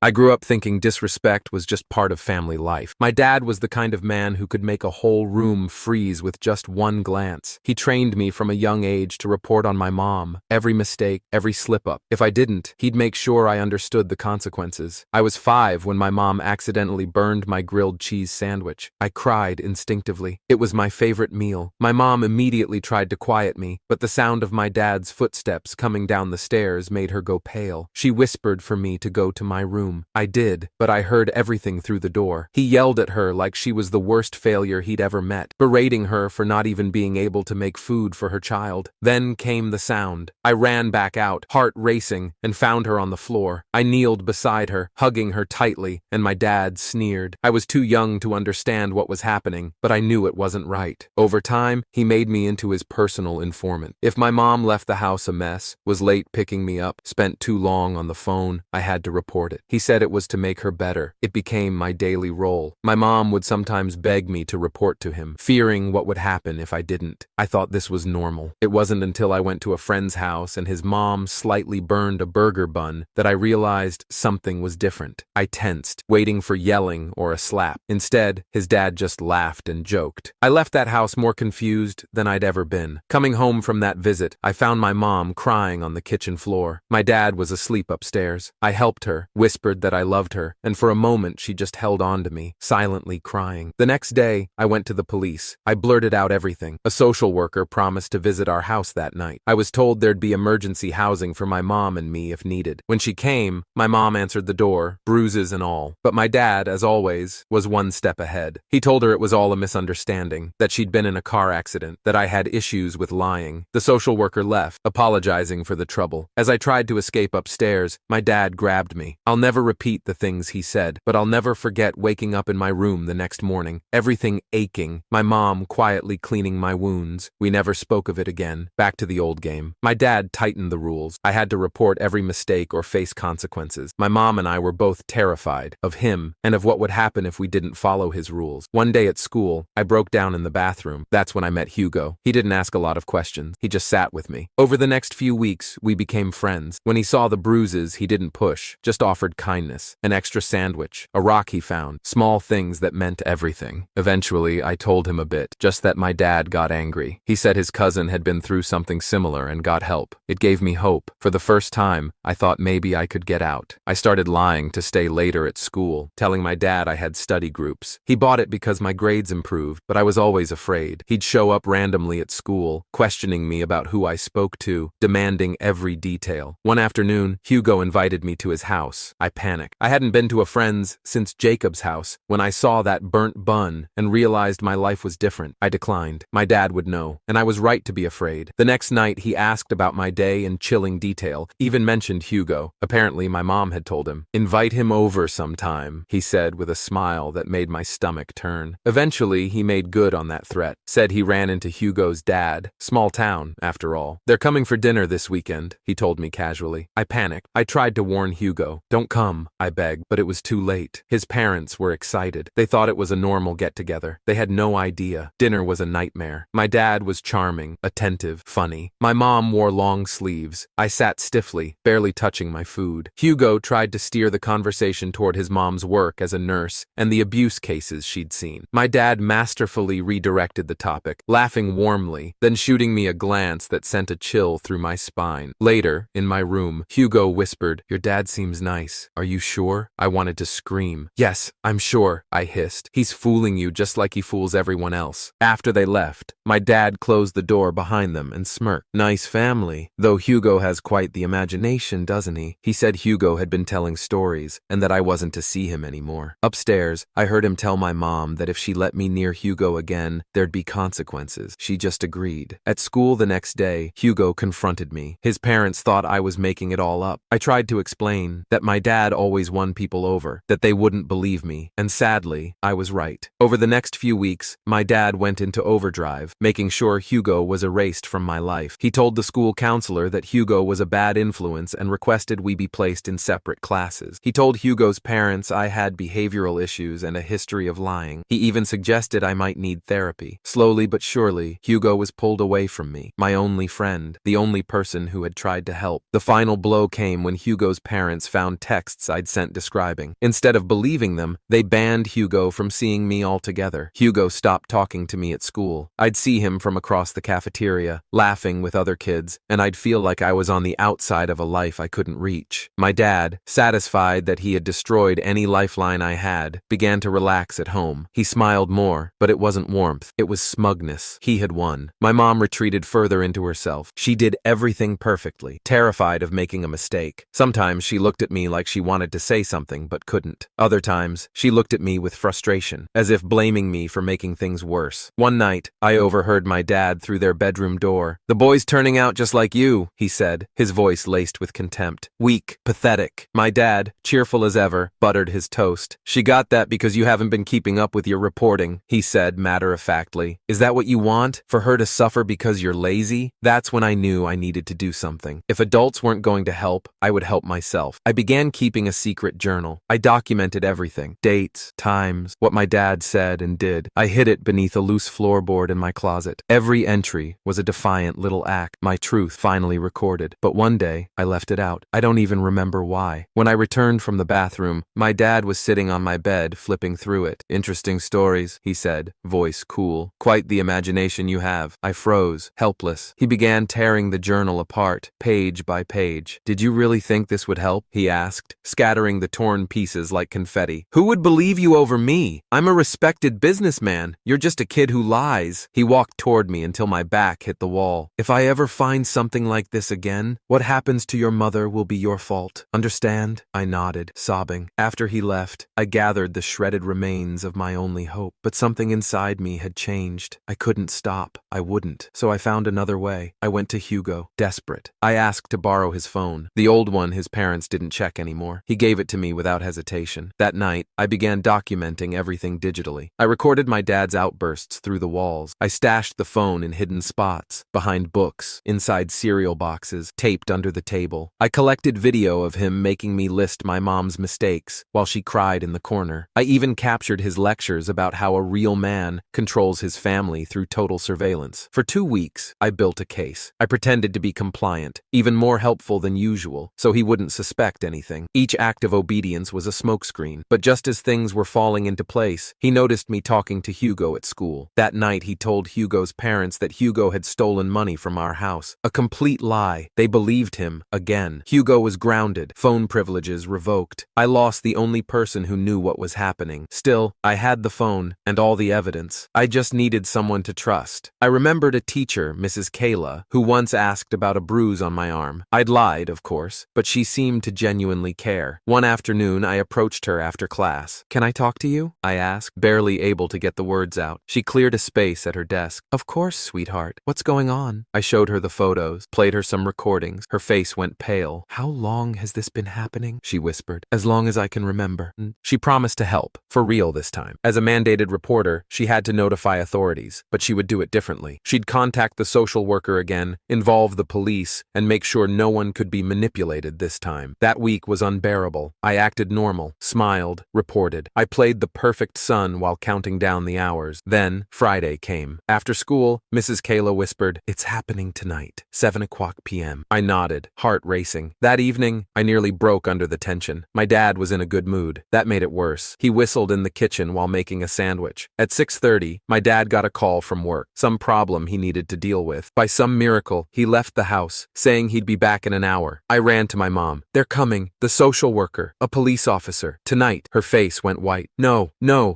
I grew up thinking disrespect was just part of family life. My dad was the kind of man who could make a whole room freeze with just one glance. He trained me from a young age to report on my mom, every mistake, every slip-up. If I didn't, he'd make sure I understood the consequences. I was 5 when my mom accidentally burned my grilled cheese sandwich. I cried instinctively. It was my favorite meal. My mom immediately tried to quiet me, but the sound of my dad's footsteps coming down the stairs made her go pale. She whispered for me to go to my room. I did, but I heard everything through the door. He yelled at her like she was the worst failure he'd ever met, berating her for not even being able to make food for her child. Then came the sound. I ran back out, heart racing, and found her on the floor. I kneeled beside her, hugging her tightly, and my dad sneered. I was too young to understand what was happening, but I knew it wasn't right. Over time, he made me into his personal informant. If my mom left the house a mess, was late picking me up, spent too long on the phone, I had to report it. He said it was to make her better. It became my daily role. My mom would sometimes beg me to report to him, fearing what would happen if I didn't. I thought this was normal. It wasn't until I went to a friend's house and his mom slightly burned a burger bun that I realized something was different. I tensed, waiting for yelling or a slap. Instead, his dad just laughed and joked. I left that house more confused than I'd ever been. Coming home from that visit, I found my mom crying on the kitchen floor. My dad was asleep upstairs. I helped her, whispered that I loved her, and for a moment she just held on to me, silently crying. The next day, I went to the police. I blurted out everything. A social worker promised to visit our house that night. I was told there'd be emergency housing for my mom and me if needed. When she came, my mom answered the door, bruises and all. But my dad, as always, was one step ahead. He told her it was all a misunderstanding, that she'd been in a car accident, that I had issues with lying. The social worker left, apologizing for the trouble. As I tried to escape upstairs, my dad grabbed me. I'll never repeat the things he said, but I'll never forget waking up in my room the next morning, everything aching, my mom quietly cleaning my wounds. We never spoke of it again. Back to the old game. My dad tightened the rules. I had to report every mistake or face consequences. My mom and I were both terrified of him and of what would happen if we didn't follow his rules. One day at school, I broke down in the bathroom. That's when I met Hugo. He didn't ask a lot of questions. He just sat with me. Over the next few weeks, we became friends. When he saw the bruises, he didn't push, just offered kindness, an extra sandwich, a rock he found, small things that meant everything. Eventually, I told him a bit, just that my dad got angry. He said his cousin had been through something similar and got help. It gave me hope. For the first time, I thought maybe I could get out. I started lying to stay later at school, telling my dad I had study groups. He bought it because my grades improved, but I was always afraid. He'd show up randomly at school, questioning me about who I spoke to, demanding every detail. One afternoon, Hugo invited me to his house. I panicked. I hadn't been to a friend's since Jacob's house. When I saw that burnt bun and realized my life was different, I declined. My dad would know, and I was right to be afraid. The next night, he asked about my day in chilling detail, even mentioned Hugo. Apparently, my mom had told him. "Invite him over sometime," he said with a smile that made my stomach turn. Eventually, he made good on that threat. Said he ran into Hugo's dad. Small town, after all. "They're coming for dinner this weekend," he told me casually. I panicked. I tried to warn Hugo. "Don't come," I begged, but it was too late. His parents were excited. They thought it was a normal get-together. They had no idea. Dinner was a nightmare. My dad was charming, attentive, funny. My mom wore long sleeves. I sat stiffly, barely touching my food. Hugo tried to steer the conversation toward his mom's work as a nurse and the abuse cases she'd seen. My dad masterfully redirected the topic, laughing warmly, then shooting me a glance that sent a chill through my spine. Later, in my room, Hugo whispered, "Your dad seems nice. Are you sure?" I wanted to scream. "Yes, I'm sure," I hissed. "He's fooling you just like he fools everyone else." After they left, my dad closed the door behind them and smirked. "Nice family. Though Hugo has quite the imagination, doesn't he?" He said Hugo had been telling stories and that I wasn't to see him anymore. Upstairs, I heard him tell my mom that if she let me near Hugo again, there'd be consequences. She just agreed. At school the next day, Hugo confronted me. His parents thought I was making it all up. I tried to explain that my dad always won people over, that they wouldn't believe me, and sadly, I was right. Over the next few weeks, my dad went into overdrive, making sure Hugo was erased from my life. He told the school counselor that Hugo was a bad influence and requested we be placed in separate classes. He told Hugo's parents I had behavioral issues and a history of lying. He even suggested I might need therapy. Slowly but surely, Hugo was pulled away from me, my only friend, the only person who had tried to help. The final blow came when Hugo's parents found texts texts I'd sent describing. Instead of believing them, they banned Hugo from seeing me altogether. Hugo stopped talking to me at school. I'd see him from across the cafeteria, laughing with other kids, and I'd feel like I was on the outside of a life I couldn't reach. My dad, satisfied that he had destroyed any lifeline I had, began to relax at home. He smiled more, but it wasn't warmth. It was smugness. He had won. My mom retreated further into herself. She did everything perfectly, terrified of making a mistake. Sometimes she looked at me like she wanted to say something but couldn't. Other times, she looked at me with frustration, as if blaming me for making things worse. One night, I overheard my dad through their bedroom door. "The boy's turning out just like you," he said, his voice laced with contempt. "Weak, pathetic." My dad, cheerful as ever, buttered his toast. "She got that because you haven't been keeping up with your reporting," he said matter-of-factly. "Is that what you want? For her to suffer because you're lazy?" That's when I knew I needed to do something. If adults weren't going to help, I would help myself. I began keeping a secret journal. I documented everything: dates, times, what my dad said and did. I hid it beneath a loose floorboard in my closet. Every entry was a defiant little act, my truth finally recorded. But one day, I left it out. I don't even remember why. When I returned from the bathroom, my dad was sitting on my bed, flipping through it. "Interesting stories," he said, voice cool. "Quite the imagination you have." I froze, helpless. He began tearing the journal apart, page by page. "Did you really think this would help?" he asked, scattering the torn pieces like confetti. "Who would believe you over me? I'm a respected businessman. You're just a kid who lies." He walked toward me until my back hit the wall. "If I ever find something like this again, what happens to your mother will be your fault. Understand?" I nodded, sobbing. After he left, I gathered the shredded remains of my only hope. But something inside me had changed. I couldn't stop. I wouldn't. So I found another way. I went to Hugo, desperate. I asked to borrow his phone. The old one his parents didn't check anymore. He gave it to me without hesitation. That night, I began documenting everything digitally. I recorded my dad's outbursts through the walls. I stashed the phone in hidden spots, behind books, inside cereal boxes, taped under the table. I collected video of him making me list my mom's mistakes while she cried in the corner. I even captured his lectures about how a real man controls his family through total surveillance. For 2 weeks, I built a case. I pretended to be compliant, even more helpful than usual, so he wouldn't suspect anything. Each act of obedience was a smokescreen. But just as things were falling into place, he noticed me talking to Hugo at school. That night, he told Hugo's parents that Hugo had stolen money from our house. A complete lie. They believed him again. Hugo was grounded, phone privileges revoked. I lost the only person who knew what was happening. Still, I had the phone and all the evidence. I just needed someone to trust. I remembered a teacher, Mrs. Kayla, who once asked about a bruise on my arm. I'd lied, of course, but she seemed to genuinely care. One afternoon, I approached her after class. "Can I talk to you?" I asked, barely able to get the words out. She cleared a space at her desk. "Of course, sweetheart. What's going on?" I showed her the photos, played her some recordings. Her face went pale. "How long has this been happening?" she whispered. "As long as I can remember." She promised to help, for real this time. As a mandated reporter, she had to notify authorities, but she would do it differently. She'd contact the social worker again, involve the police, and make sure no one could be manipulated this time. That week was unbearable. I acted normal, smiled, reported. I played the perfect son while counting down the hours. Then, Friday came. After school, Mrs. Kayla whispered, "It's happening tonight, 7 p.m. I nodded, heart racing. That evening, I nearly broke under the tension. My dad was in a good mood. That made it worse. He whistled in the kitchen while making a sandwich. At 6:30, my dad got a call from work, some problem he needed to deal with. By some miracle, he left the house, saying he'd be back in an hour. I ran to my mom. "They're coming. The social worker, a police officer. Tonight." Her face went white. No,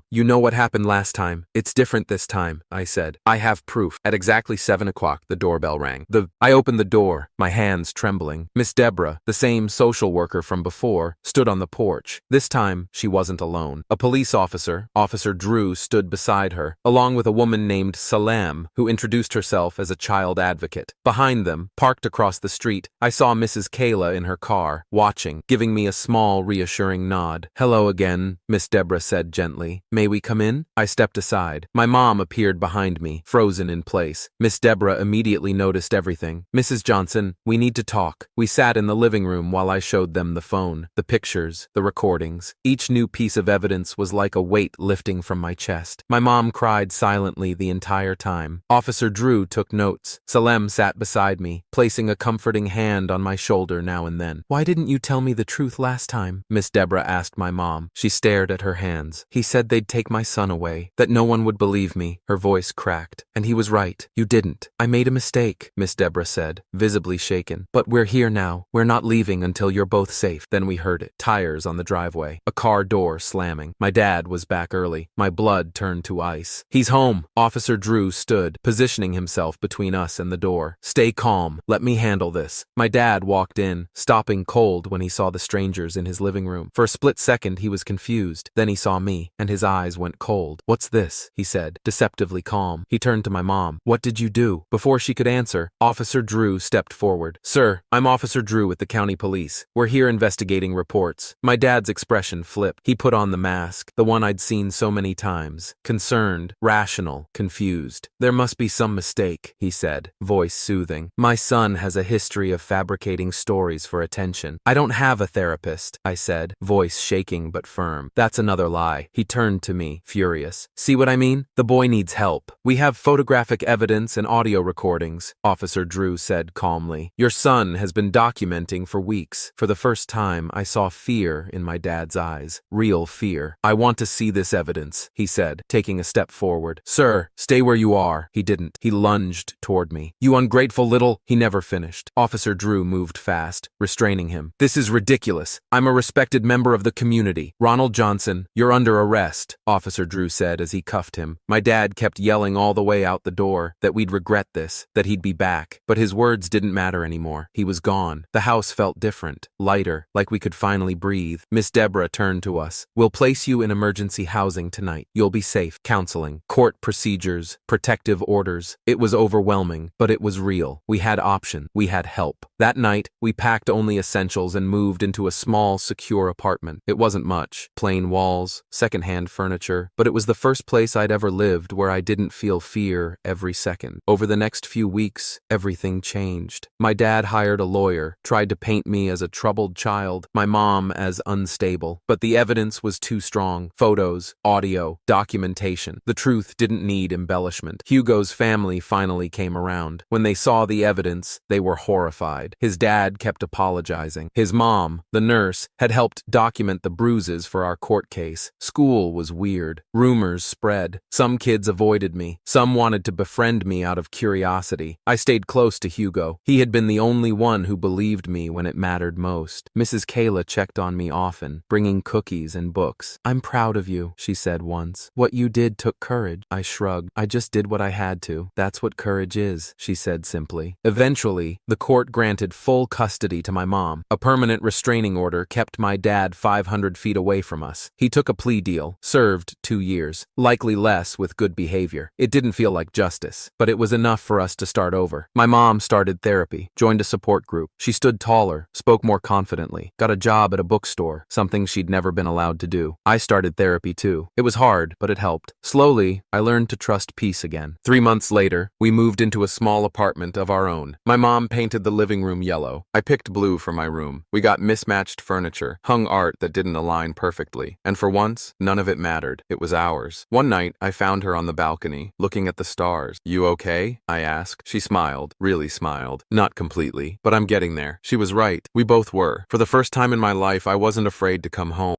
you know what happened last time. It's different this time," I said. "I have proof." At exactly 7 o'clock, the doorbell rang. I opened the door, my hands trembling. Miss Deborah, the same social worker from before, stood on the porch. This time, she wasn't alone. A police officer, Officer Drew, stood beside her, along with a woman named Salam, who introduced herself as a child advocate. Behind them, parked across the street, I saw Mrs. Kayla in her car, watching, giving me a small, reassuring nod. "Hello again," Miss Deborah said gently. "May we come in?" I stepped aside. My mom appeared behind me, frozen in place. Miss Deborah immediately noticed everything. "Mrs. Johnson, we need to talk." We sat in the living room while I showed them the phone, the pictures, the recordings. Each new piece of evidence was like a weight lifting from my chest. My mom cried silently the entire time. Officer Drew took notes. Salem sat beside me, placing a comforting hand on my shoulder now and then. "Why didn't you tell me the truth truth last time?" Miss Deborah asked my mom. She stared at her hands. "He said they'd take my son away, that no one would believe me." Her voice cracked. "And he was right. You didn't. I made a mistake," Miss Deborah said, visibly shaken. "But we're here now. We're not leaving until you're both safe." Then we heard it. Tires on the driveway. A car door slamming. My dad was back early. My blood turned to ice. "He's home." Officer Drew stood, positioning himself between us and the door. "Stay calm. Let me handle this." My dad walked in, stopping cold when he saw the strangers in his living room. For a split second he was confused. Then he saw me, and his eyes went cold. "What's this?" he said, deceptively calm. He turned to my mom. "What did you do?" Before she could answer, Officer Drew stepped forward. "Sir, I'm Officer Drew with the county police. We're here investigating reports." My dad's expression flipped. He put on the mask, the one I'd seen so many times. Concerned, rational, confused. "There must be some mistake," he said, voice soothing. "My son has a history of fabricating stories for attention." "I don't have a therapist," I said, voice shaking but firm. "That's another lie." He turned to me, furious. "See what I mean? The boy needs help. We have photographic evidence and audio recordings," Officer Drew said calmly. "Your son has been documenting for weeks." For the first time, I saw fear in my dad's eyes. Real fear. "I want to see this evidence," he said, taking a step forward. "Sir, stay where you are." He didn't. He lunged toward me. "You ungrateful little—" He never finished. Officer Drew moved fast, restraining him. "This is ridiculous. I'm a respected member of the community. Ronald Johnson, you're under arrest," Officer Drew said as he cuffed him. My dad kept yelling all the way out the door that we'd regret this, that he'd be back. But his words didn't matter anymore. He was gone. The house felt different, lighter, like we could finally breathe. Miss Deborah turned to us. "We'll place you in emergency housing tonight. You'll be safe." Counseling, court procedures, protective orders. It was overwhelming, but it was real. We had option. We had help. That night, we packed only essentials and moved into a small, secure apartment. It wasn't much. Plain walls, secondhand furniture, but it was the first place I'd ever lived where I didn't feel fear every second. Over the next few weeks, everything changed. My dad hired a lawyer, tried to paint me as a troubled child, my mom as unstable, but the evidence was too strong. Photos, audio, documentation. The truth didn't need embellishment. Hugo's family finally came around. When they saw the evidence, they were horrified. His dad kept apologizing. His mom, the nurse, had helped document the bruises for our court case. School was weird. Rumors spread. Some kids avoided me. Some wanted to befriend me out of curiosity. I stayed close to Hugo. He had been the only one who believed me when it mattered most. Mrs. Kayla checked on me often, bringing cookies and books. "I'm proud of you," she said once. "What you did took courage." I shrugged. "I just did what I had to. That's what courage is," she said simply. Eventually, the court granted full custody to my mom. A permanent restraining order kept my dad 500 feet away from us. He took a plea deal, served 2 years, likely less with good behavior. It didn't feel like justice, but it was enough for us to start over. My mom started therapy, joined a support group. She stood taller, spoke more confidently, got a job at a bookstore, something she'd never been allowed to do. I started therapy too. It was hard, but it helped. Slowly, I learned to trust peace again. 3 months later, we moved into a small apartment of our own. My mom painted the living room yellow. I picked blue for my room. We got mismatched furniture, hung art that didn't align perfectly. And for once, none of it mattered. It was ours. One night, I found her on the balcony, looking at the stars. "You okay?" I asked. She smiled, really smiled. Not completely, but I'm getting there. She was right. We both were. For the first time in my life, I wasn't afraid to come home.